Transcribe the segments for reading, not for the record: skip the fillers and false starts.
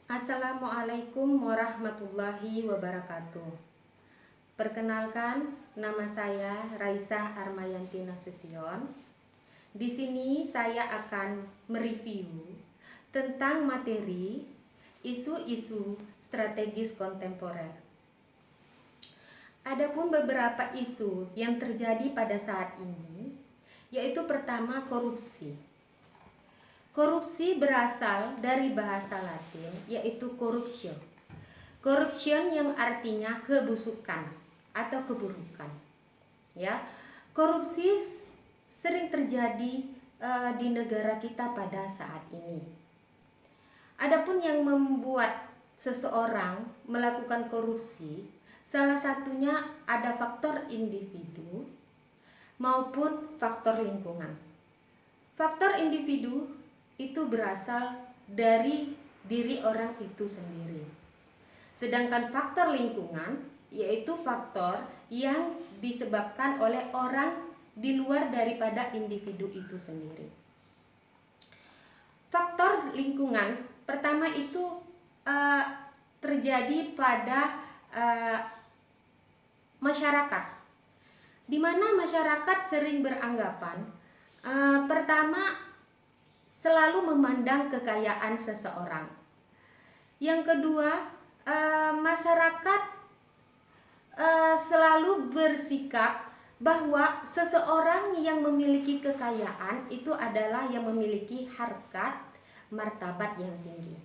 Assalamualaikum warahmatullahi wabarakatuh. Perkenalkan, nama saya Raisa Armayanti Nasution. Di sini saya akan mereview tentang materi isu-isu strategis kontemporer. Adapun beberapa isu yang terjadi pada saat ini, yaitu pertama korupsi. Korupsi berasal dari bahasa Latin, yaitu corruptio. Corruption yang artinya kebusukan atau keburukan. Ya, korupsi sering terjadi di negara kita pada saat ini. Adapun yang membuat seseorang melakukan korupsi, salah satunya ada faktor individu maupun faktor lingkungan. Faktor individu itu berasal dari diri orang itu sendiri. Sedangkan faktor lingkungan yaitu faktor yang disebabkan oleh orang di luar daripada individu itu sendiri. Faktor lingkungan pertama itu terjadi pada masyarakat, di mana masyarakat sering beranggapan pertama selalu memandang kekayaan seseorang. Yang kedua, masyarakat selalu bersikap bahwa seseorang yang memiliki kekayaan itu adalah yang memiliki harkat martabat yang tinggi.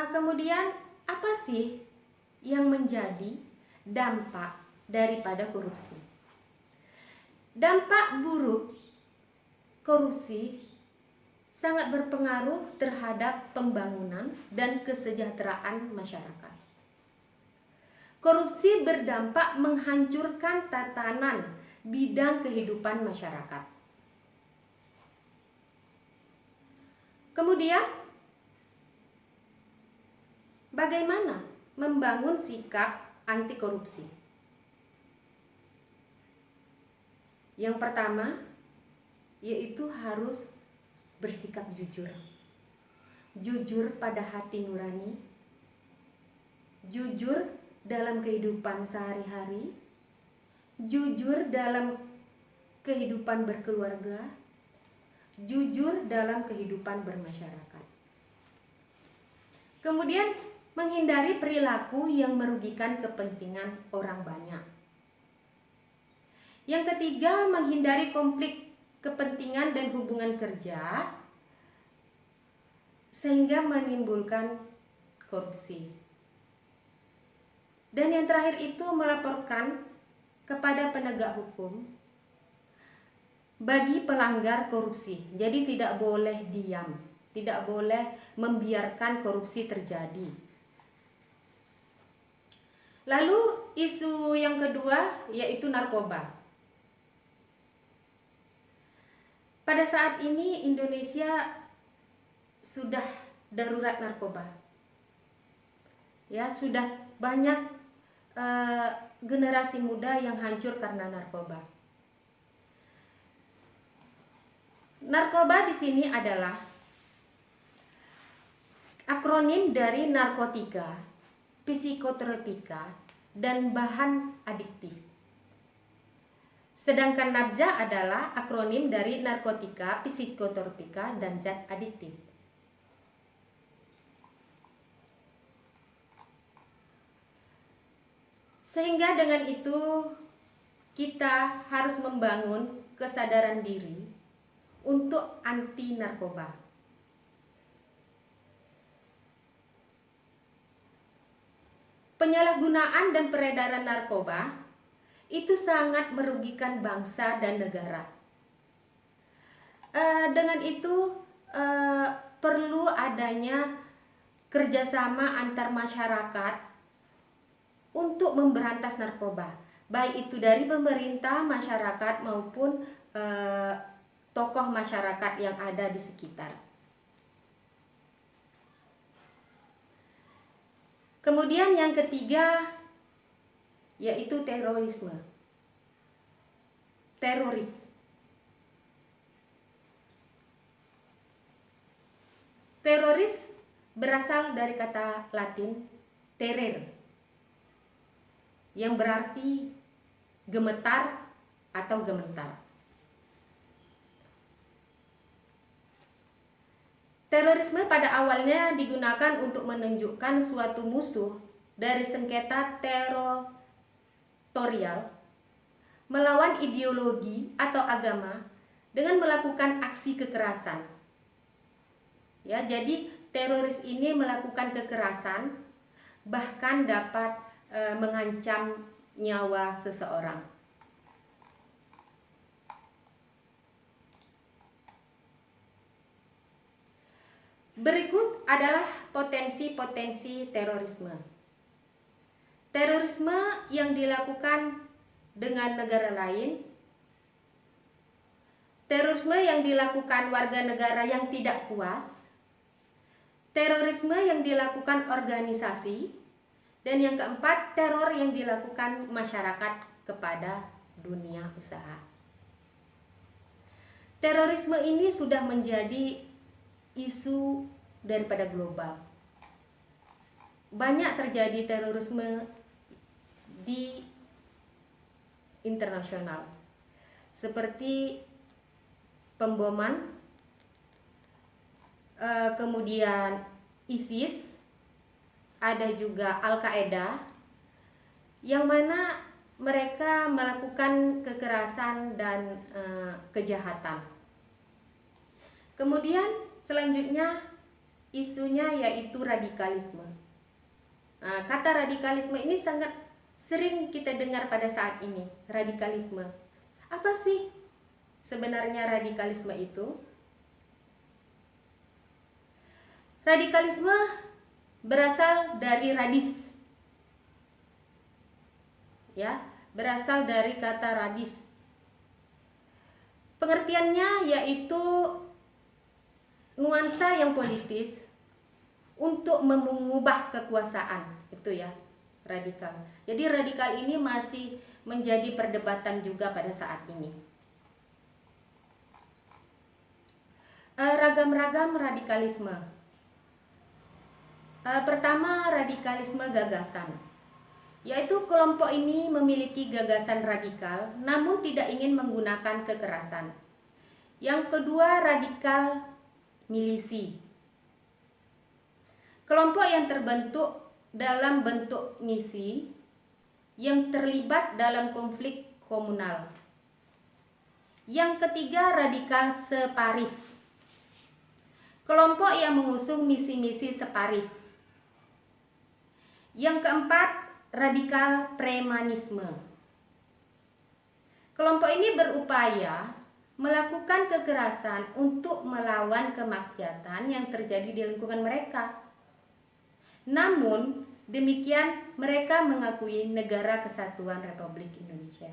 Kemudian apa sih yang menjadi dampak daripada korupsi? Dampak buruk korupsi sangat berpengaruh terhadap pembangunan dan kesejahteraan masyarakat. Korupsi berdampak menghancurkan tatanan bidang kehidupan masyarakat. Kemudian, bagaimana membangun sikap anti korupsi? Yang pertama, yaitu harus bersikap jujur. Jujur pada hati nurani, jujur dalam kehidupan sehari-hari, jujur dalam kehidupan berkeluarga, jujur dalam kehidupan bermasyarakat. Kemudian menghindari perilaku yang merugikan kepentingan orang banyak. Yang ketiga, menghindari konflik kepentingan dan hubungan kerja sehingga menimbulkan korupsi. Dan yang terakhir itu melaporkan kepada penegak hukum bagi pelanggar korupsi. Jadi tidak boleh diam, tidak boleh membiarkan korupsi terjadi. Lalu isu yang kedua yaitu narkoba. Pada saat ini Indonesia sudah darurat narkoba. Ya, sudah banyak generasi muda yang hancur karena narkoba. Narkoba di sini adalah akronim dari narkotika, psikotropika, dan bahan adiktif. Sedangkan nabza adalah akronim dari narkotika, psikotropika, dan zat adiktif. Sehingga dengan itu kita harus membangun kesadaran diri untuk anti narkoba. Penyalahgunaan dan peredaran narkoba itu sangat merugikan bangsa dan negara. Dengan itu perlu adanya kerjasama antar masyarakat untuk memberantas narkoba, baik itu dari pemerintah, masyarakat maupun tokoh masyarakat yang ada di sekitar. Kemudian yang ketiga yaitu terorisme. Teroris. Teroris berasal dari kata Latin terere, yang berarti gemetar atau gementar. Terorisme pada awalnya digunakan untuk menunjukkan suatu musuh dari sengketa teritorial melawan ideologi atau agama dengan melakukan aksi kekerasan. Ya, jadi teroris ini melakukan kekerasan bahkan dapat mengancam nyawa seseorang. Berikut adalah potensi-potensi terorisme. Terorisme yang dilakukan dengan negara lain, terorisme yang dilakukan warga negara yang tidak puas, terorisme yang dilakukan organisasi, dan yang keempat, teror yang dilakukan masyarakat kepada dunia usaha. Terorisme ini sudah menjadi isu daripada global. Banyak terjadi terorisme di internasional, seperti pemboman, kemudian ISIS, ada juga Al-Qaeda, yang mana mereka melakukan kekerasan dan kejahatan. Kemudian selanjutnya isunya yaitu radikalisme. Kata radikalisme ini sangat sering kita dengar pada saat ini. Radikalisme. Apa sih sebenarnya radikalisme itu? Radikalisme berasal dari radis. Ya, berasal dari kata radis. Pengertiannya yaitu nuansa yang politis untuk mengubah kekuasaan, itu ya, radikal. Jadi radikal ini masih menjadi perdebatan juga pada saat ini. Ragam-ragam radikalisme. Pertama, radikalisme gagasan, yaitu kelompok ini memiliki gagasan radikal namun tidak ingin menggunakan kekerasan. Yang kedua, radikal milisi, kelompok yang terbentuk dalam bentuk misi yang terlibat dalam konflik komunal. Yang ketiga, radikal separis, kelompok yang mengusung misi-misi separis. Yang keempat, radikal premanisme, kelompok ini berupaya melakukan kekerasan untuk melawan kemaksiatan yang terjadi di lingkungan mereka. Namun demikian mereka mengakui Negara Kesatuan Republik Indonesia.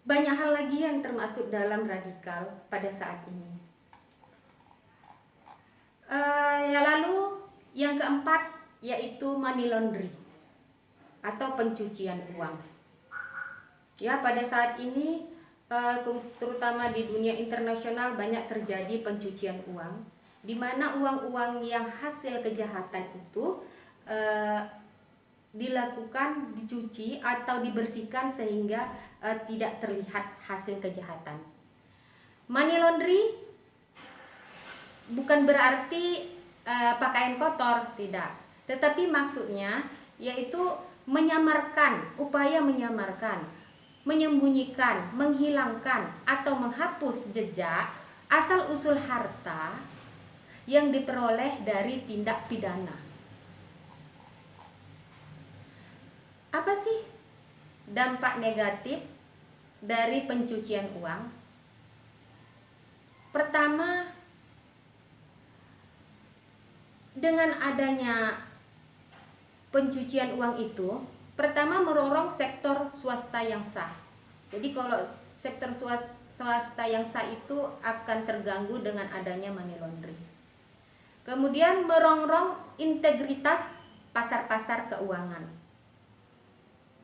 Banyak hal lagi yang termasuk dalam radikal pada saat ini. Lalu yang keempat yaitu money laundering atau pencucian uang. Ya, pada saat ini terutama di dunia internasional banyak terjadi pencucian uang, di mana uang-uang yang hasil kejahatan itu dilakukan, dicuci atau dibersihkan sehingga tidak terlihat hasil kejahatan. Money laundry bukan berarti pakaian kotor, tidak. Tetapi maksudnya yaitu menyamarkan, upaya menyamarkan, menyembunyikan, menghilangkan atau menghapus jejak asal-usul harta yang diperoleh dari tindak pidana. Apa sih dampak negatif dari pencucian uang? Pertama, dengan adanya pencucian uang itu, pertama merongrong sektor swasta yang sah. Jadi kalau sektor swasta yang sah itu akan terganggu dengan adanya money laundering. Kemudian merongrong integritas pasar-pasar keuangan.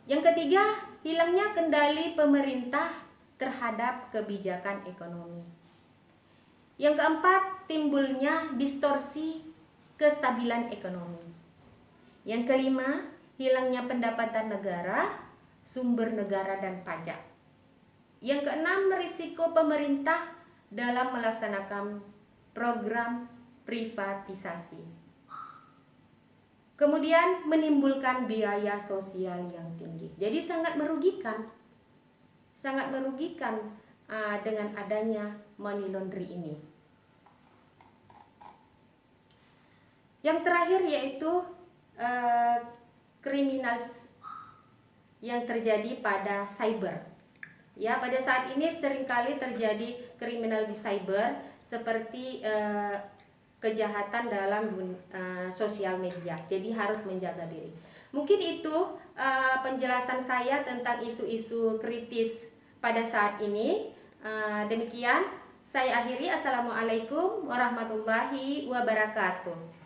Yang ketiga, hilangnya kendali pemerintah terhadap kebijakan ekonomi. Yang keempat, timbulnya distorsi kestabilan ekonomi. Yang kelima, hilangnya pendapatan negara, sumber negara dan pajak. Yang keenam, risiko pemerintah dalam melaksanakan program privatisasi. Kemudian menimbulkan biaya sosial yang tinggi. Jadi sangat merugikan dengan adanya money laundry ini. Yang terakhir yaitu kriminal yang terjadi pada cyber. Ya, pada saat ini seringkali terjadi kriminal di cyber seperti kejahatan dalam sosial media. Jadi harus menjaga diri. Mungkin itu penjelasan saya tentang isu-isu kritis pada saat ini. Demikian saya akhiri. Assalamualaikum warahmatullahi wabarakatuh.